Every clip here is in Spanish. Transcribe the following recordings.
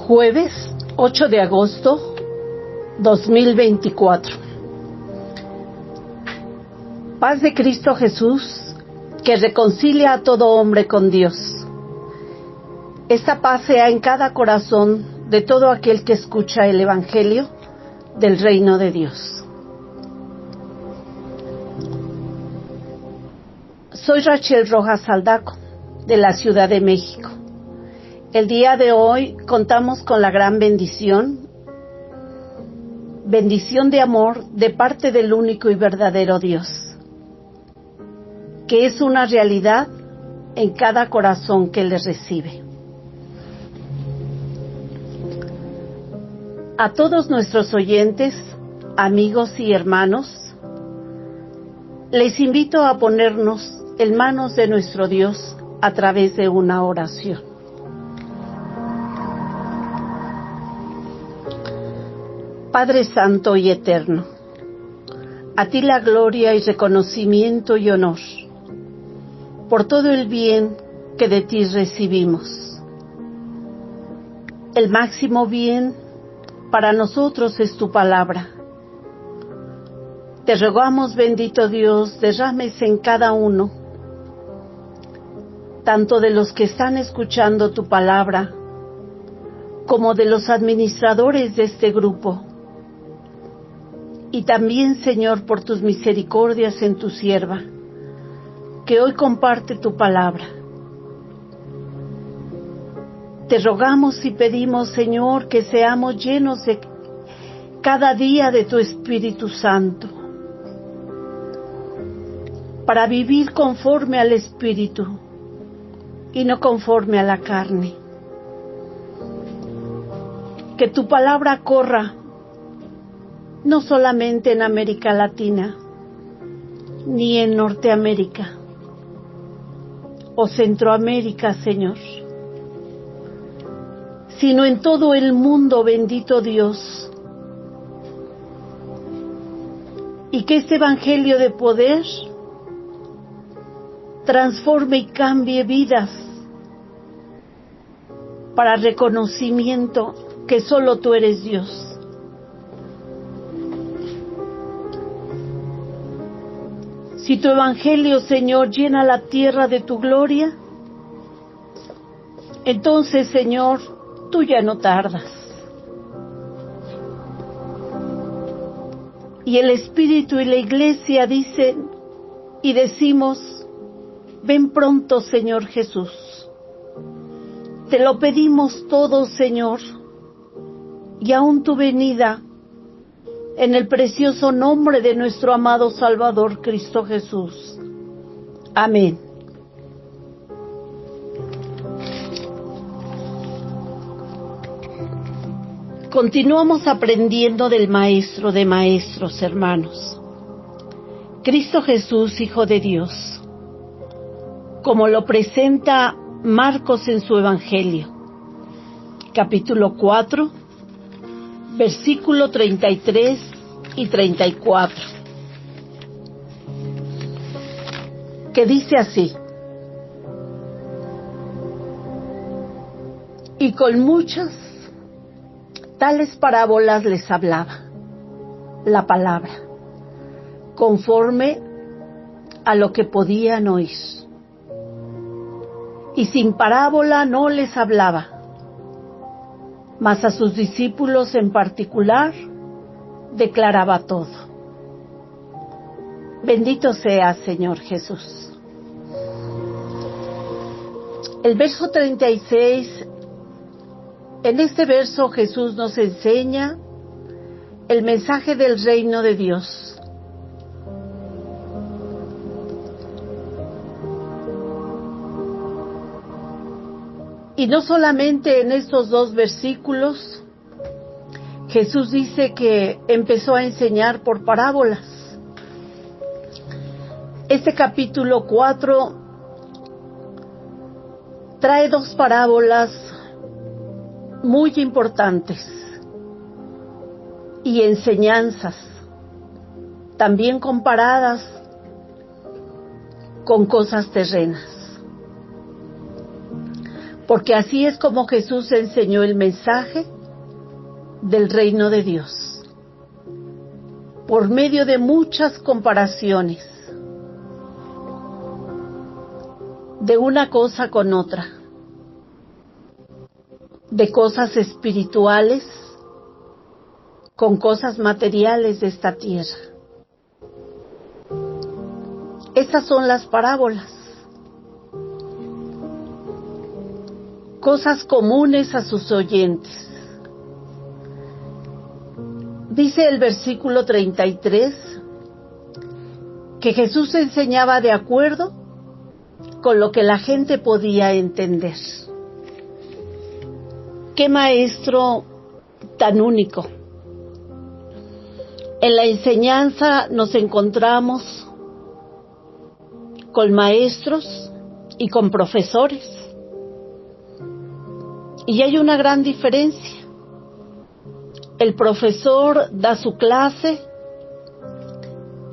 Jueves 8 de agosto 2024. Paz de Cristo Jesús, que reconcilia a todo hombre con Dios. Esta paz sea en cada corazón de todo aquel que escucha el Evangelio del Reino de Dios. Soy Rachel Rojas Aldaco, de la Ciudad de México. El día de hoy contamos con la gran bendición de amor de parte del único y verdadero Dios, que es una realidad en cada corazón que le recibe. A todos nuestros oyentes, amigos y hermanos, les invito a ponernos en manos de nuestro Dios a través de una oración. Padre Santo y Eterno, a ti la gloria y reconocimiento y honor por todo el bien que de ti recibimos. El máximo bien para nosotros es tu palabra. Te rogamos, bendito Dios, derrames en cada uno, tanto de los que están escuchando tu palabra, como de los administradores de este grupo. Y también, Señor, por tus misericordias en tu sierva, que hoy comparte tu palabra. Te rogamos y pedimos, Señor, que seamos llenos de cada día de tu Espíritu Santo, para vivir conforme al Espíritu y no conforme a la carne. Que tu palabra corra no solamente en América Latina, ni en Norteamérica o Centroamérica, Señor, sino en todo el mundo, bendito Dios. Y que este evangelio de poder transforme y cambie vidas para reconocimiento que solo tú eres Dios. Si tu evangelio, Señor, llena la tierra de tu gloria, entonces, Señor, tú ya no tardas. Y el Espíritu y la Iglesia dicen y decimos: ven pronto, Señor Jesús. Te lo pedimos todos, Señor, y aún tu venida, en el precioso nombre de nuestro amado Salvador Cristo Jesús. Amén. Continuamos aprendiendo del Maestro de Maestros, hermanos, Cristo Jesús, Hijo de Dios, como lo presenta Marcos en su Evangelio, capítulo 4, versículo 33 y 34, que dice así: y con muchas tales parábolas les hablaba la palabra, conforme a lo que podían oír. Y sin parábola no les hablaba, mas a sus discípulos en particular declaraba todo. Bendito sea, Señor Jesús. El verso 36, en este verso Jesús nos enseña el mensaje del reino de Dios. Y no solamente en estos dos versículos, Jesús dice que empezó a enseñar por parábolas. Este capítulo 4 trae dos parábolas muy importantes y enseñanzas, también comparadas con cosas terrenas. porque así es como Jesús enseñó el mensaje del reino de Dios, por medio de muchas comparaciones, de una cosa con otra, de cosas espirituales con cosas materiales de esta tierra. Esas son las parábolas, cosas comunes a sus oyentes. Dice el versículo 33 que Jesús enseñaba de acuerdo con lo que la gente podía entender. ¡Qué maestro tan único! En la enseñanza nos encontramos con maestros y con profesores. Y hay una gran diferencia. El profesor da su clase,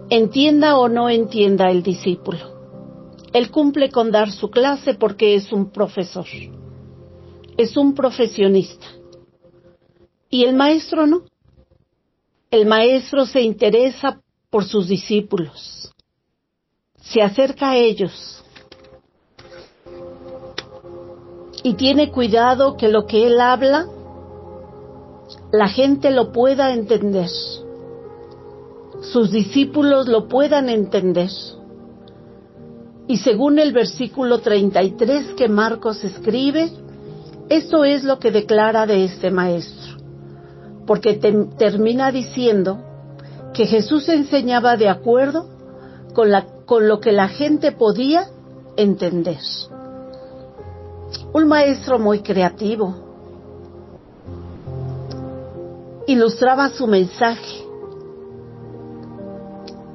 entienda o no entienda el discípulo. Él cumple con dar su clase porque es un profesor, es un profesionista. Y el maestro no. El maestro se interesa por sus discípulos, se acerca a ellos y tiene cuidado que lo que él habla, la gente lo pueda entender, sus discípulos lo puedan entender. Y según el versículo 33 que Marcos escribe, esto es lo que declara de este maestro, porque termina diciendo que Jesús enseñaba de acuerdo con lo que la gente podía entender. Un maestro muy creativo. Ilustraba su mensaje.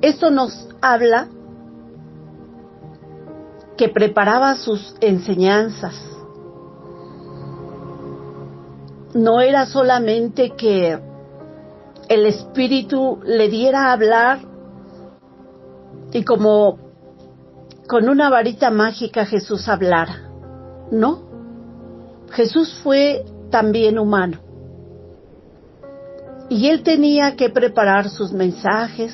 Esto nos habla que preparaba sus enseñanzas. No era solamente que el Espíritu le diera a hablar y como con una varita mágica Jesús hablara. No, Jesús fue también humano. Y él tenía que preparar sus mensajes,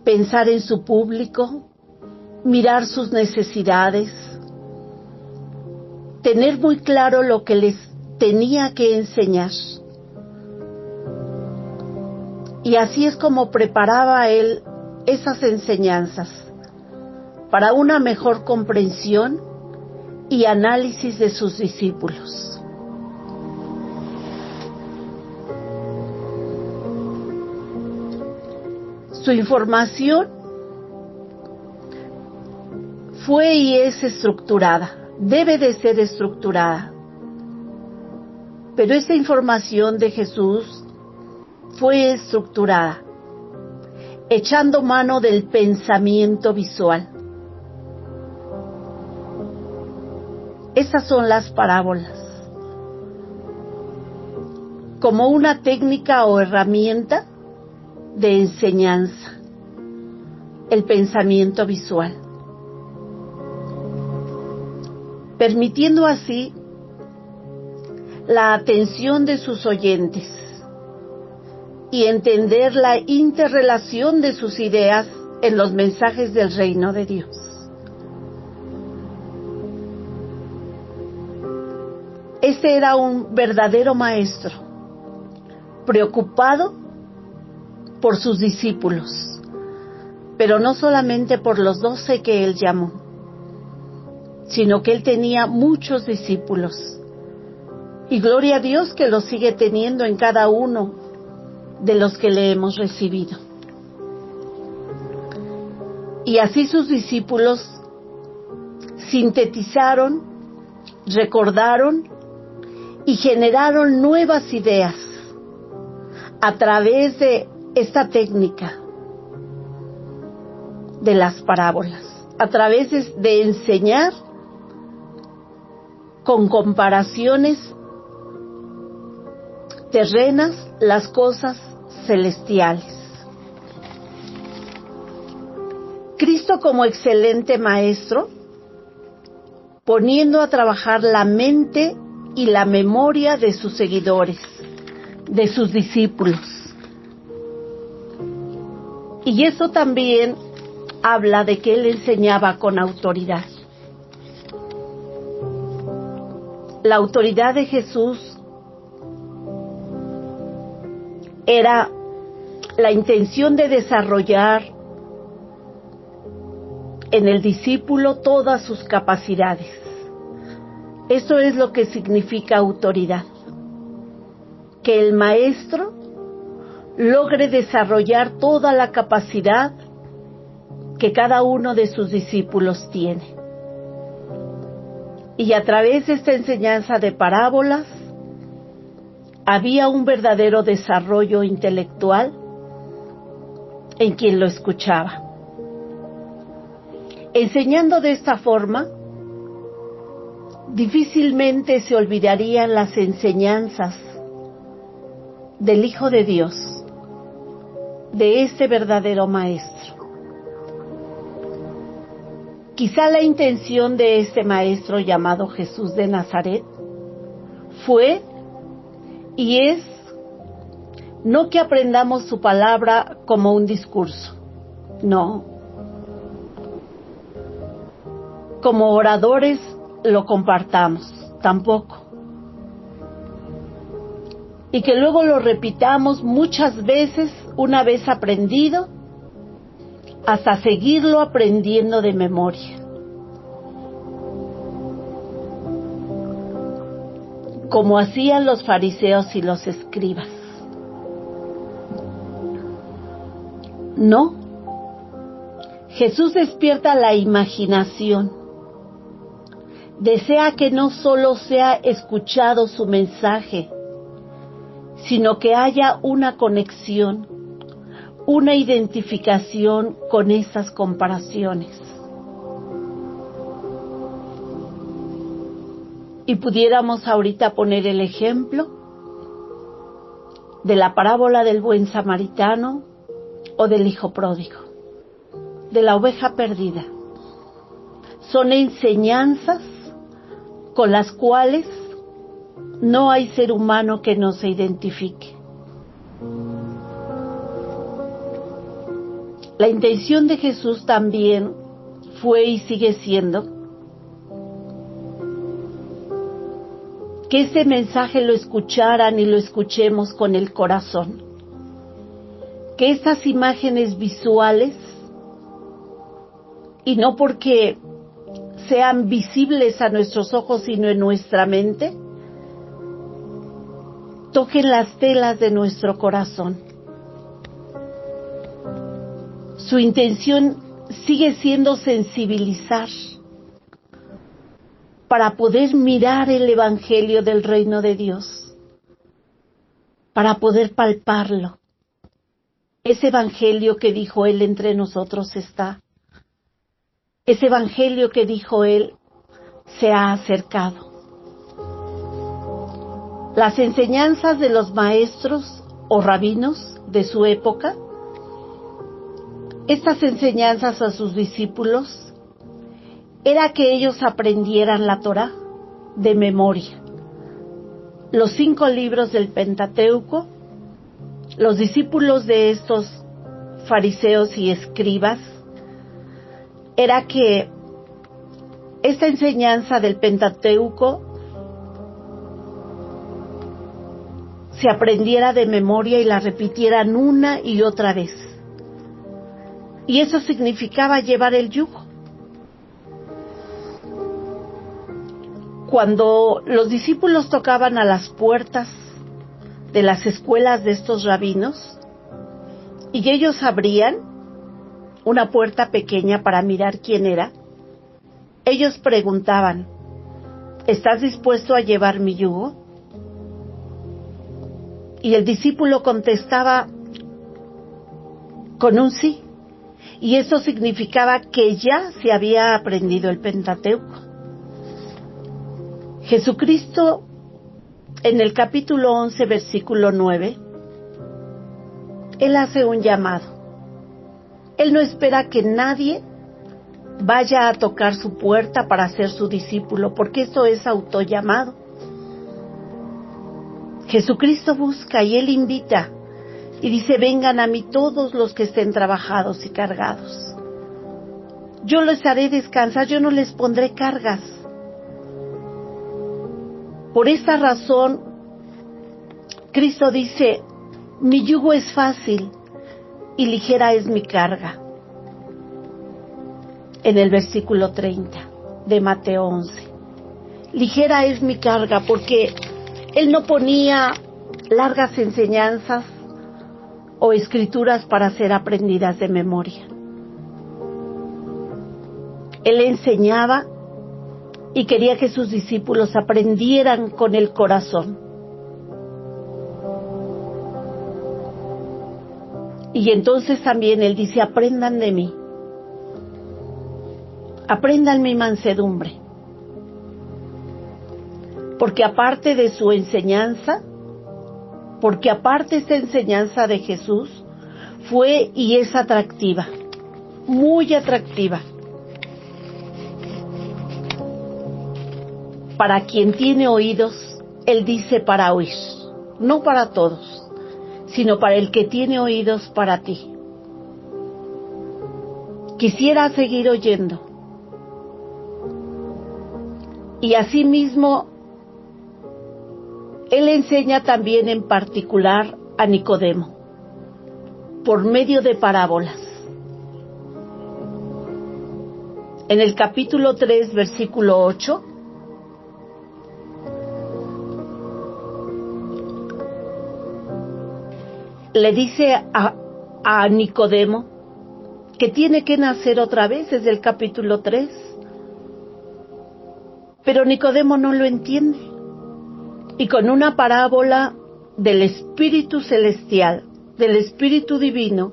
pensar en su público, mirar sus necesidades, tener muy claro lo que les tenía que enseñar. Y así es como preparaba él esas enseñanzas para una mejor comprensión y análisis de sus discípulos. Su información fue y es estructurada, debe de ser estructurada. Pero esta información de Jesús fue estructurada, echando mano del pensamiento visual. Esas son las parábolas, como una técnica o herramienta de enseñanza, el pensamiento visual, permitiendo así la atención de sus oyentes y entender la interrelación de sus ideas en los mensajes del reino de Dios. Este era un verdadero maestro, preocupado por sus discípulos, pero no solamente por los 12 que él llamó, sino que él tenía muchos discípulos. Y gloria a Dios que los sigue teniendo en cada uno de los que le hemos recibido. Y así sus discípulos sintetizaron, recordaron y generaron nuevas ideas a través de esta técnica de las parábolas, a través de enseñar con comparaciones terrenas las cosas celestiales. Cristo, como excelente maestro, poniendo a trabajar la mente y la memoria de sus seguidores, de sus discípulos. Y eso también habla de que él enseñaba con autoridad. La autoridad de Jesús era la intención de desarrollar en el discípulo todas sus capacidades. Eso es lo que significa autoridad. Que el maestro logre desarrollar toda la capacidad que cada uno de sus discípulos tiene. Y a través de esta enseñanza de parábolas, había un verdadero desarrollo intelectual en quien lo escuchaba. Enseñando de esta forma, difícilmente se olvidarían las enseñanzas del Hijo de Dios, de este verdadero maestro. Quizá la intención de este maestro llamado Jesús de Nazaret fue y es no que aprendamos su palabra como un discurso, no. Como oradores lo compartamos, tampoco. Y que luego lo repitamos muchas veces, una vez aprendido, hasta seguirlo aprendiendo de memoria. Como hacían los fariseos y los escribas. No. Jesús despierta la imaginación. Desea que no solo sea escuchado su mensaje, sino que haya una conexión, una identificación con esas comparaciones. Y pudiéramos ahorita poner el ejemplo de la parábola del buen samaritano o del hijo pródigo, de la oveja perdida. Son enseñanzas con las cuales no hay ser humano que no se identifique. La intención de Jesús también fue y sigue siendo que ese mensaje lo escucharan y lo escuchemos con el corazón. Que estas imágenes visuales, y no porque sean visibles a nuestros ojos sino en nuestra mente, toquen las telas de nuestro corazón. Su intención sigue siendo sensibilizar para poder mirar el Evangelio del Reino de Dios, para poder palparlo. Ese Evangelio que dijo Él entre nosotros está. Ese Evangelio que dijo Él se ha acercado. Las enseñanzas de los maestros o rabinos de su época, estas enseñanzas a sus discípulos, era que ellos aprendieran la Torá de memoria. Los 5 libros del Pentateuco, los discípulos de estos fariseos y escribas, era que esta enseñanza del Pentateuco se aprendiera de memoria y la repitieran una y otra vez. Y eso significaba llevar el yugo. Cuando los discípulos tocaban a las puertas de las escuelas de estos rabinos, y ellos abrían una puerta pequeña para mirar quién era, ellos preguntaban, ¿estás dispuesto a llevar mi yugo? Y el discípulo contestaba con un sí, y eso significaba que ya se había aprendido el Pentateuco. Jesucristo, en el capítulo 11, versículo 9, Él hace un llamado. Él no espera que nadie vaya a tocar su puerta para ser su discípulo, porque eso es autollamado. Jesucristo busca y Él invita y dice: vengan a mí todos los que estén trabajados y cargados. Yo les haré descansar, yo no les pondré cargas. Por esta razón, Cristo dice: mi yugo es fácil y ligera es mi carga. En el versículo 30 de Mateo 11. Ligera es mi carga, porque Él no ponía largas enseñanzas o escrituras para ser aprendidas de memoria. Él enseñaba y quería que sus discípulos aprendieran con el corazón. Y entonces también Él dice: aprendan de mí. Aprendan mi mansedumbre. Porque aparte de su enseñanza, porque aparte esta enseñanza de Jesús fue y es atractiva, muy atractiva. Para quien tiene oídos, Él dice para oír, no para todos, sino para el que tiene oídos, para ti. Quisiera seguir oyendo. Y asimismo, Él enseña también en particular a Nicodemo, por medio de parábolas. En el capítulo 3, versículo 8, le dice a Nicodemo que tiene que nacer otra vez, desde el capítulo 3. Pero Nicodemo no lo entiende. Y con una parábola del Espíritu Celestial, del Espíritu Divino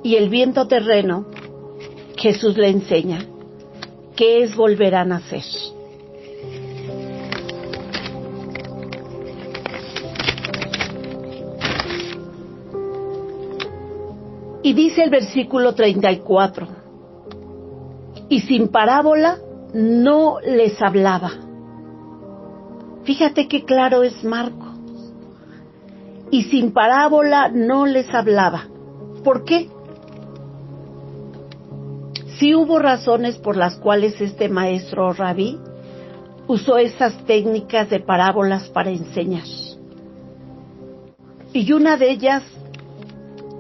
y el viento terreno, Jesús le enseña qué es volver a nacer. Y dice el versículo 34, y sin parábola no les hablaba. Fíjate qué claro es Marcos. Y sin parábola no les hablaba. ¿Por qué? Sí hubo razones por las cuales este maestro rabí usó esas técnicas de parábolas para enseñar. Y una de ellas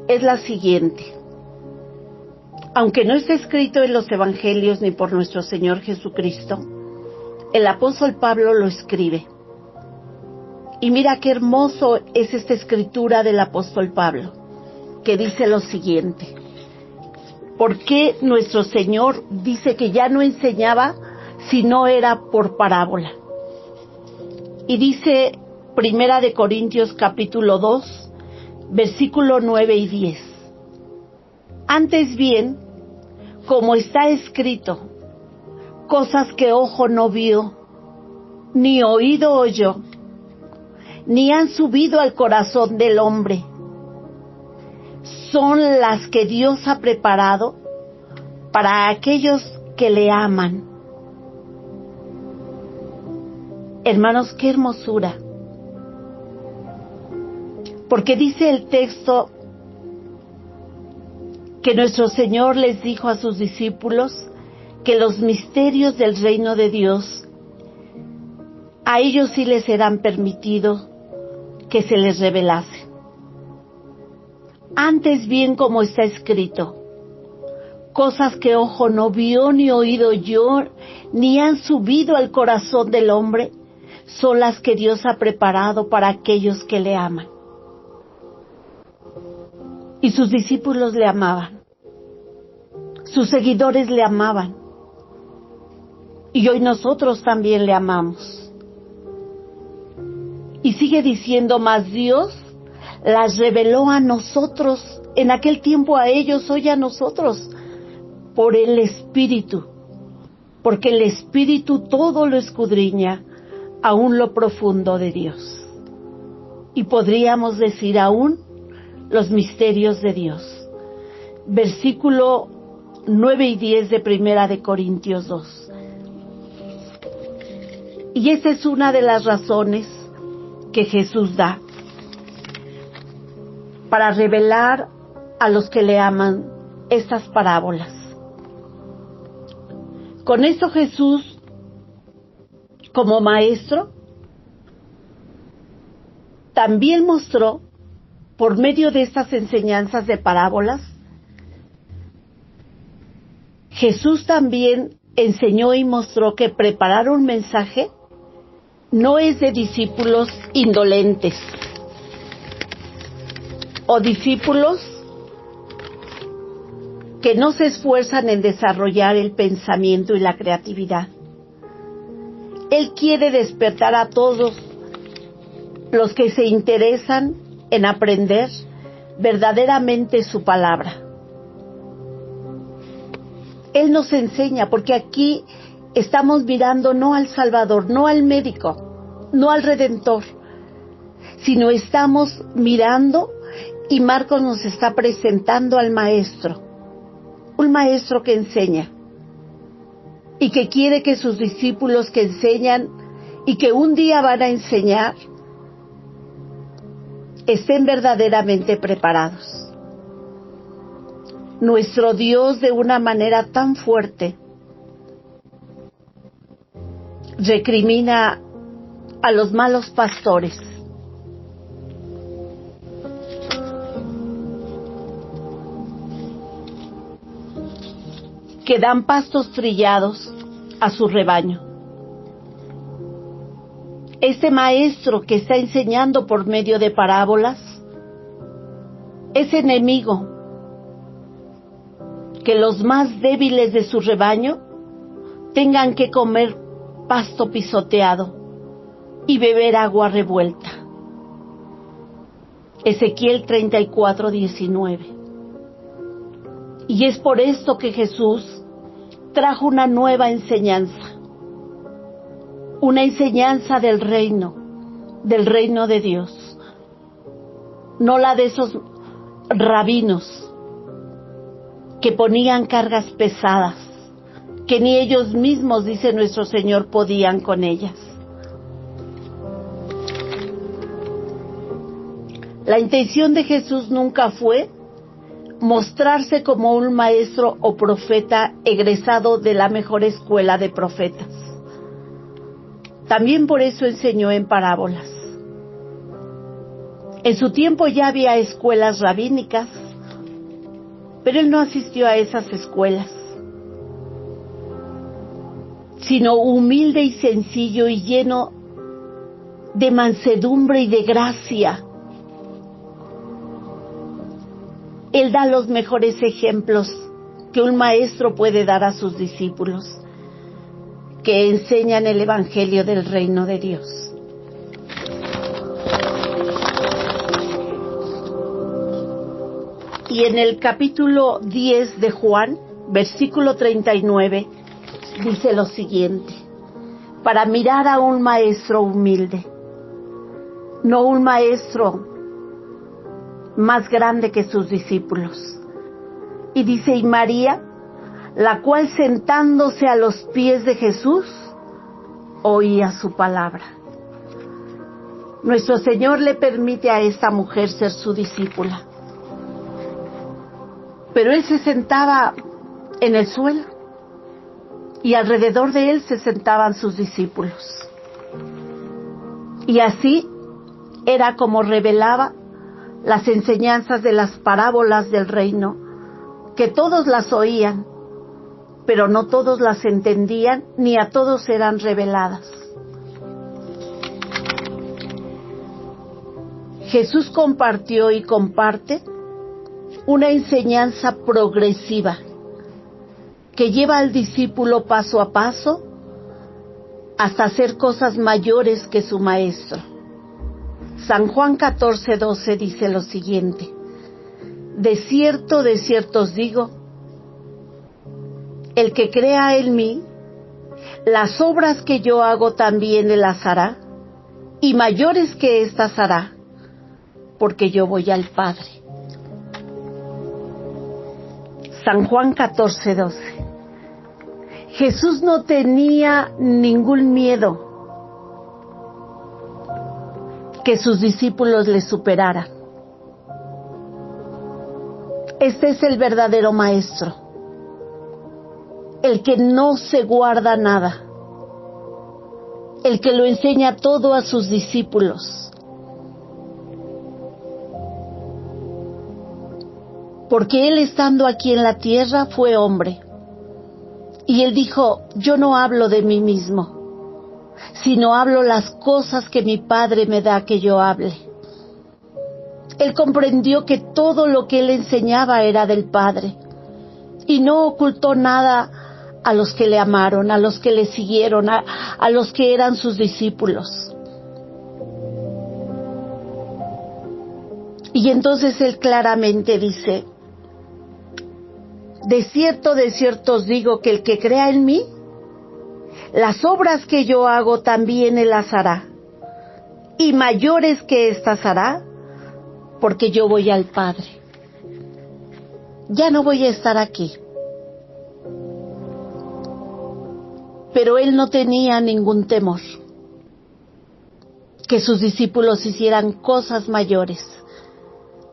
es la siguiente. Aunque no está escrito en los evangelios ni por nuestro Señor Jesucristo, el apóstol Pablo lo escribe. Y mira qué hermoso es esta escritura del apóstol Pablo, que dice lo siguiente. ¿Por qué nuestro Señor dice que ya no enseñaba si no era por parábola? Y dice Primera de Corintios capítulo 2, versículo 9 y 10. Antes bien, como está escrito, cosas que ojo no vio, ni oído oyó, ni han subido al corazón del hombre, son las que Dios ha preparado para aquellos que le aman. Hermanos, qué hermosura. Porque dice el texto que nuestro Señor les dijo a sus discípulos que los misterios del reino de Dios, a ellos sí les serán permitidos que se les revelase. Antes bien, como está escrito, cosas que ojo no vio, ni oído oyó, ni han subido al corazón del hombre, son las que Dios ha preparado para aquellos que le aman. Y sus discípulos le amaban. Sus seguidores le amaban. Y hoy nosotros también le amamos. Y sigue diciendo, mas Dios las reveló a nosotros, en aquel tiempo a ellos, hoy a nosotros, por el Espíritu. Porque el Espíritu todo lo escudriña, aún lo profundo de Dios. Y podríamos decir aún los misterios de Dios. Versículo 9 y 10 de Primera de Corintios 2. Y esa es una de las razones que Jesús da para revelar a los que le aman estas parábolas. Con eso Jesús, como maestro, también mostró, por medio de estas enseñanzas de parábolas, Jesús también enseñó y mostró que preparar un mensaje no es de discípulos indolentes o discípulos que no se esfuerzan en desarrollar el pensamiento y la creatividad. Él quiere despertar a todos los que se interesan en aprender verdaderamente su palabra. Él nos enseña, porque aquí estamos mirando no al Salvador, no al médico, no al Redentor, sino estamos mirando, y Marcos nos está presentando al Maestro, un Maestro que enseña y que quiere que sus discípulos que enseñan y que un día van a enseñar estén verdaderamente preparados. Nuestro Dios, de una manera tan fuerte, recrimina a los malos pastores. Que dan pastos trillados a su rebaño. Este maestro que está enseñando por medio de parábolas es enemigo que los más débiles de su rebaño tengan que comer pasto pisoteado y beber agua revuelta. Ezequiel 34:19. Y es por esto que Jesús trajo una nueva enseñanza, una enseñanza del reino de Dios, no la de esos rabinos que ponían cargas pesadas, que ni ellos mismos, dice nuestro Señor, podían con ellas. La intención de Jesús nunca fue mostrarse como un maestro o profeta egresado de la mejor escuela de profetas. También por eso enseñó en parábolas. En su tiempo ya había escuelas rabínicas, pero él no asistió a esas escuelas, sino humilde y sencillo y lleno de mansedumbre y de gracia. Él da los mejores ejemplos que un maestro puede dar a sus discípulos, que enseñan el Evangelio del Reino de Dios. Y en el capítulo 10 de Juan, versículo 39, dice lo siguiente: para mirar a un maestro humilde, no un maestro más grande que sus discípulos. Y dice, y María, la cual sentándose a los pies de Jesús, oía su palabra. Nuestro Señor le permite a esta mujer ser su discípula, pero él se sentaba en el suelo y alrededor de él se sentaban sus discípulos. Y así era como revelaba las enseñanzas de las parábolas del reino, que todos las oían, pero no todos las entendían, ni a todos eran reveladas. Jesús compartió y comparte una enseñanza progresiva que lleva al discípulo paso a paso hasta hacer cosas mayores que su maestro. San Juan 14:12 dice lo siguiente: de cierto os digo, el que crea en mí, las obras que yo hago también él las hará, y mayores que éstas hará, porque yo voy al Padre. San Juan 14:12. Jesús no tenía ningún miedo que sus discípulos le superaran. Este es el verdadero maestro, el que no se guarda nada, el que lo enseña todo a sus discípulos. Porque él, estando aquí en la tierra, fue hombre. Y él dijo: yo no hablo de mí mismo, sino hablo las cosas que mi Padre me da que yo hable. Él comprendió que todo lo que él enseñaba era del Padre, y no ocultó nada a los que le amaron, a los que le siguieron, a los que eran sus discípulos. Y entonces él claramente dice: de cierto os digo que el que crea en mí, las obras que yo hago también él las hará, y mayores que éstas hará, porque yo voy al Padre. Ya no voy a estar aquí. Pero él no tenía ningún temor que sus discípulos hicieran cosas mayores,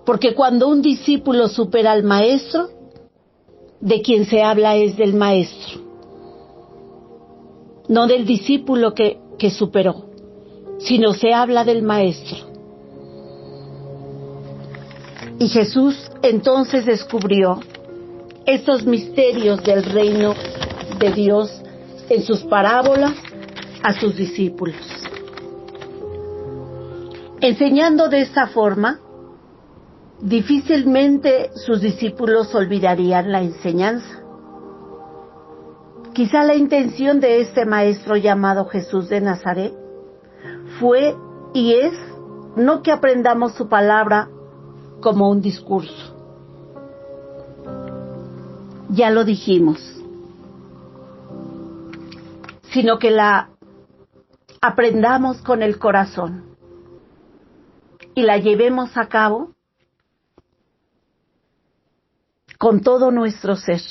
porque cuando un discípulo supera al maestro, de quien se habla es del maestro, no del discípulo que superó, sino se habla del maestro. Y Jesús entonces descubrió estos misterios del reino de Dios en sus parábolas a sus discípulos. Enseñando de esta forma, difícilmente sus discípulos olvidarían la enseñanza. Quizá la intención de este maestro llamado Jesús de Nazaret fue y es no que aprendamos su palabra como un discurso. Ya lo dijimos, sino que la aprendamos con el corazón y la llevemos a cabo con todo nuestro ser.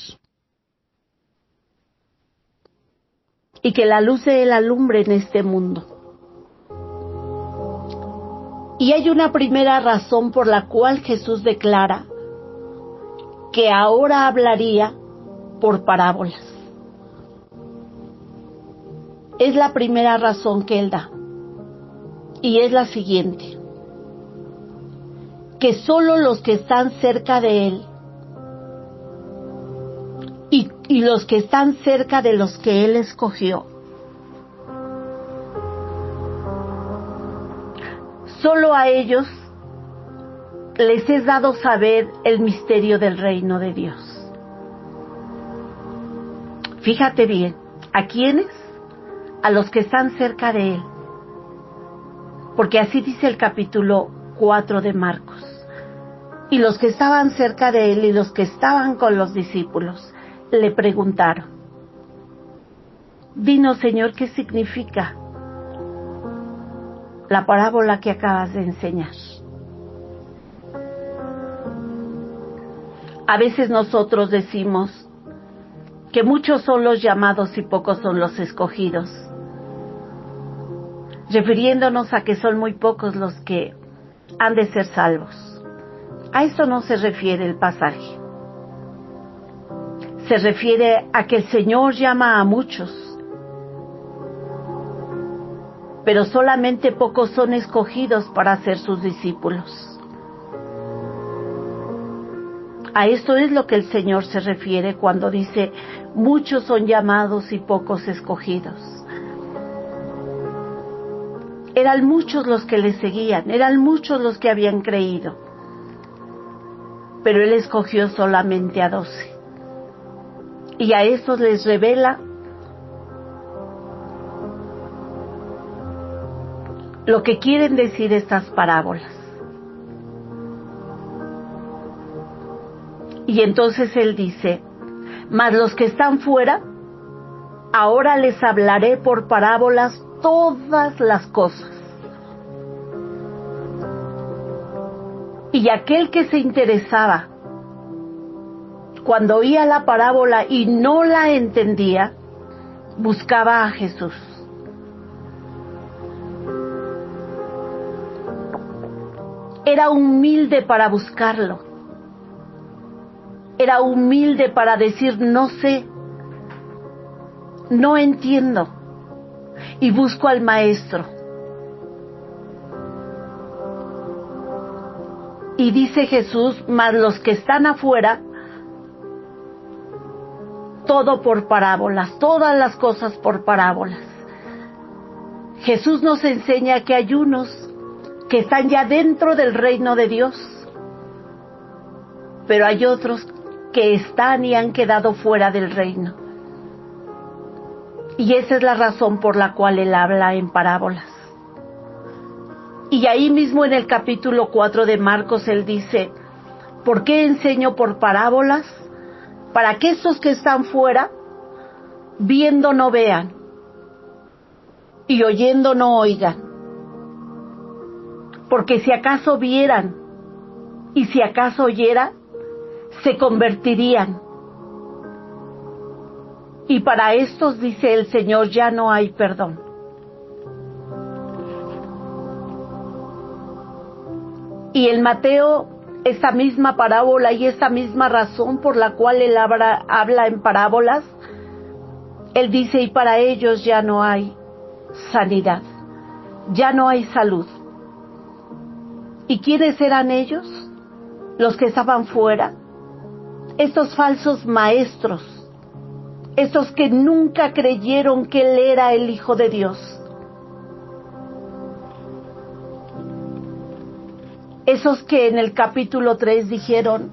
Y que la luz de él alumbre en este mundo. Y hay una primera razón por la cual Jesús declara que ahora hablaría por parábolas. Es la primera razón que él da. Y es la siguiente: que solo los que están cerca de él y los que están cerca de los que él escogió, solo a ellos les es dado saber el misterio del reino de Dios. Fíjate bien, ¿a quiénes? A los que están cerca de él. Porque así dice el capítulo 4 de Marcos. Y los que estaban cerca de él y los que estaban con los discípulos le preguntaron: dinos, Señor, ¿qué significa la parábola que acabas de enseñar? A veces nosotros decimos que muchos son los llamados y pocos son los escogidos, refiriéndonos a que son muy pocos los que han de ser salvos. A eso no se refiere el pasaje. Se refiere a que el Señor llama a muchos, pero solamente pocos son escogidos para ser sus discípulos. A esto es lo que el Señor se refiere cuando dice: muchos son llamados y pocos escogidos. Eran muchos los que le seguían, eran muchos los que habían creído, pero Él escogió solamente a 12. Y a esos les revela lo que quieren decir estas parábolas. Y entonces Él dice: mas los que están fuera, ahora les hablaré por parábolas todas las cosas. Y aquel que se interesaba cuando oía la parábola y no la entendía, buscaba a Jesús. Era humilde para buscarlo. Era humilde para decir, no sé, no entiendo, y busco al Maestro. Y dice Jesús, mas los que están afuera, todo por parábolas, todas las cosas por parábolas. Jesús nos enseña que hay unos que están ya dentro del reino de Dios, pero hay otros que están y han quedado fuera del reino. Y esa es la razón por la cual Él habla en parábolas. Y ahí mismo en el capítulo 4 de Marcos Él dice, ¿por qué enseño por parábolas? Para que estos que están fuera, viendo no vean, y oyendo no oigan. Porque si acaso vieran, y si acaso oyeran, se convertirían. Y para estos, dice el Señor, ya no hay perdón. Y en Mateo, esta misma parábola y esta misma razón por la cual Él habla en parábolas, Él dice, y para ellos ya no hay sanidad, ya no hay salud. ¿Y quiénes eran ellos? Los que estaban fuera, estos falsos maestros, estos que nunca creyeron que Él era el Hijo de Dios. Esos que en el capítulo 3 dijeron,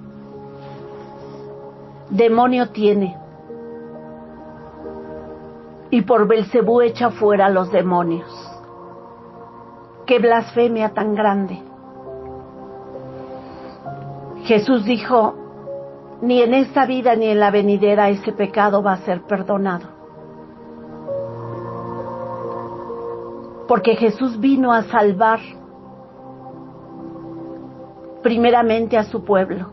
demonio tiene, y por Belcebú echa fuera a los demonios. ¡Qué blasfemia tan grande! Jesús dijo, ni en esta vida ni en la venidera ese pecado va a ser perdonado. Porque Jesús vino a salvar primeramente a su pueblo.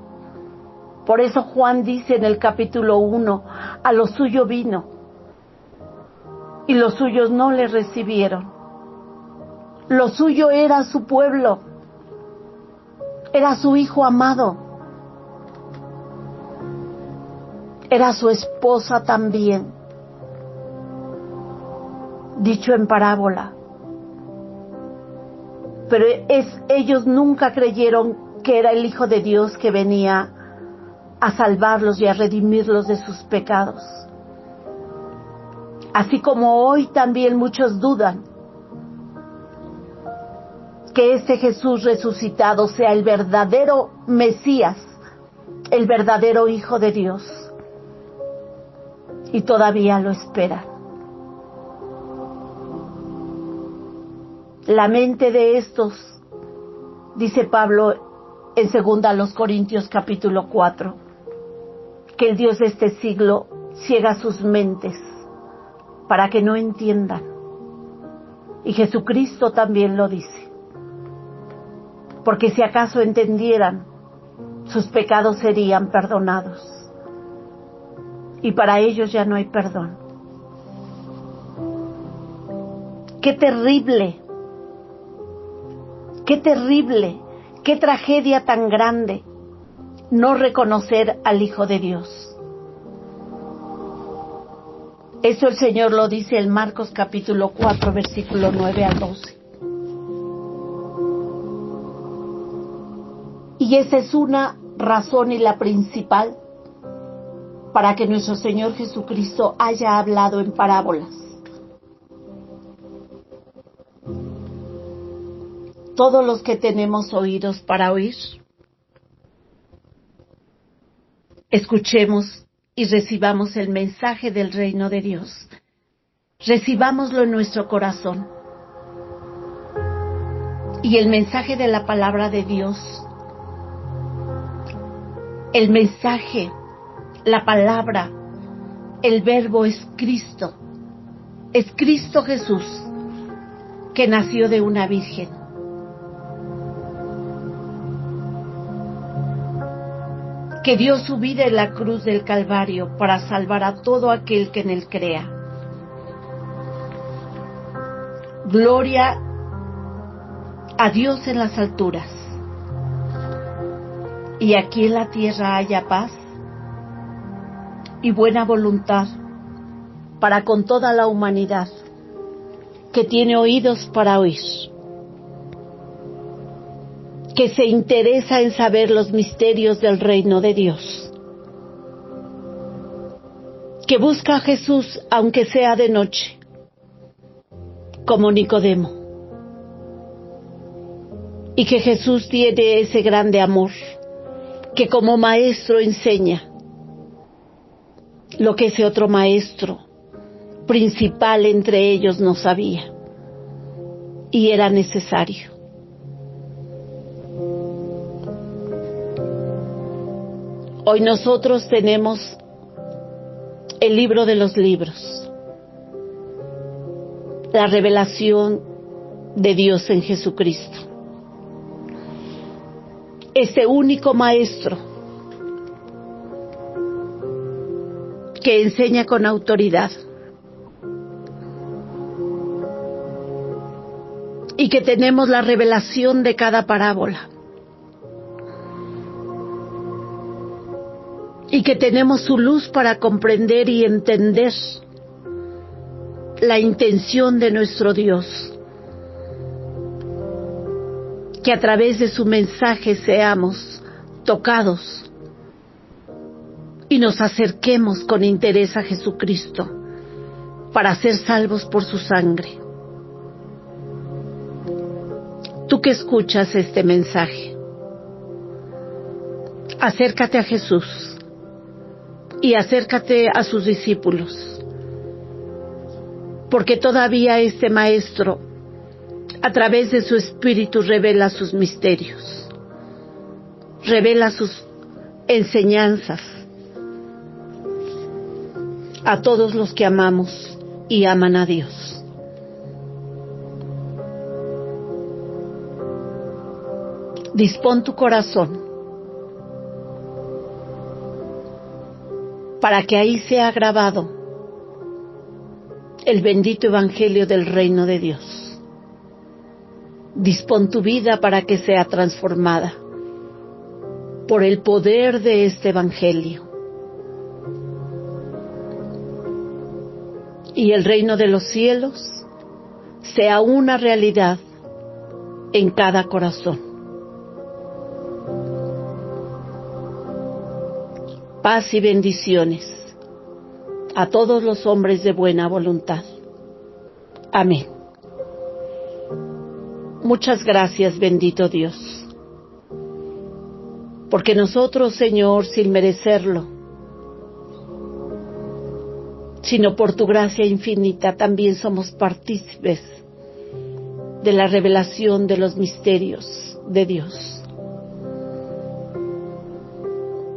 Por eso Juan dice en el capítulo 1, a lo suyo vino, y los suyos no le recibieron. Lo suyo era su pueblo, era su hijo amado, era su esposa también, dicho en parábola. Pero ellos nunca creyeron que era el Hijo de Dios que venía a salvarlos y a redimirlos de sus pecados. Así como hoy también muchos dudan que este Jesús resucitado sea el verdadero Mesías, el verdadero Hijo de Dios, y todavía lo esperan. La mente de estos, dice Pablo en 2 Corintios capítulo 4, que el Dios de este siglo ciega sus mentes para que no entiendan. Y Jesucristo también lo dice. Porque si acaso entendieran, sus pecados serían perdonados. Y para ellos ya no hay perdón. ¡Qué terrible! ¡Qué terrible! ¡Qué tragedia tan grande! No reconocer al Hijo de Dios. Eso el Señor lo dice en Marcos capítulo 4, versículo 9 al 12. Y esa es una razón y la principal para que nuestro Señor Jesucristo haya hablado en parábolas. Todos los que tenemos oídos para oír, escuchemos y recibamos el mensaje del reino de Dios. Recibámoslo en nuestro corazón. Y el mensaje de la palabra de Dios, el mensaje, la palabra, el verbo es Cristo Jesús, que nació de una virgen. que dio su vida en la cruz del Calvario para salvar a todo aquel que en él crea. Gloria a Dios en las alturas, y aquí en la tierra haya paz y buena voluntad para con toda la humanidad que tiene oídos para oír, que se interesa en saber los misterios del reino de Dios, que busca a Jesús aunque sea de noche, como Nicodemo, y que Jesús tiene ese grande amor, que como maestro enseña lo que ese otro maestro principal entre ellos no sabía, y era necesario. Hoy nosotros tenemos el libro de los libros, la revelación de Dios en Jesucristo. Este único maestro que enseña con autoridad y que tenemos la revelación de cada parábola y que tenemos su luz para comprender y entender la intención de nuestro Dios, que a través de su mensaje seamos tocados y nos acerquemos con interés a Jesucristo para ser salvos por su sangre. Tú que escuchas este mensaje, acércate a Jesús y acércate a sus discípulos, porque todavía este Maestro, a través de su Espíritu, revela sus misterios, revela sus enseñanzas a todos los que amamos y aman a Dios. Dispón tu corazón para que ahí sea grabado el bendito Evangelio del reino de Dios. Dispón tu vida para que sea transformada por el poder de este Evangelio. Y el reino de los cielos sea una realidad en cada corazón. Paz y bendiciones a todos los hombres de buena voluntad. Amén. Muchas gracias, bendito Dios, porque nosotros, Señor, sin merecerlo, sino por tu gracia infinita, también somos partícipes de la revelación de los misterios de Dios.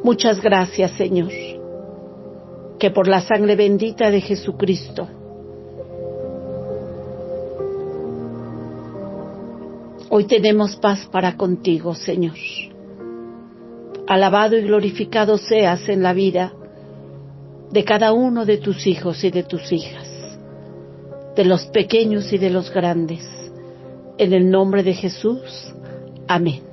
Muchas gracias, Señor, que por la sangre bendita de Jesucristo hoy tenemos paz para contigo, Señor. Alabado y glorificado seas en la vida de cada uno de tus hijos y de tus hijas, de los pequeños y de los grandes. En el nombre de Jesús, amén.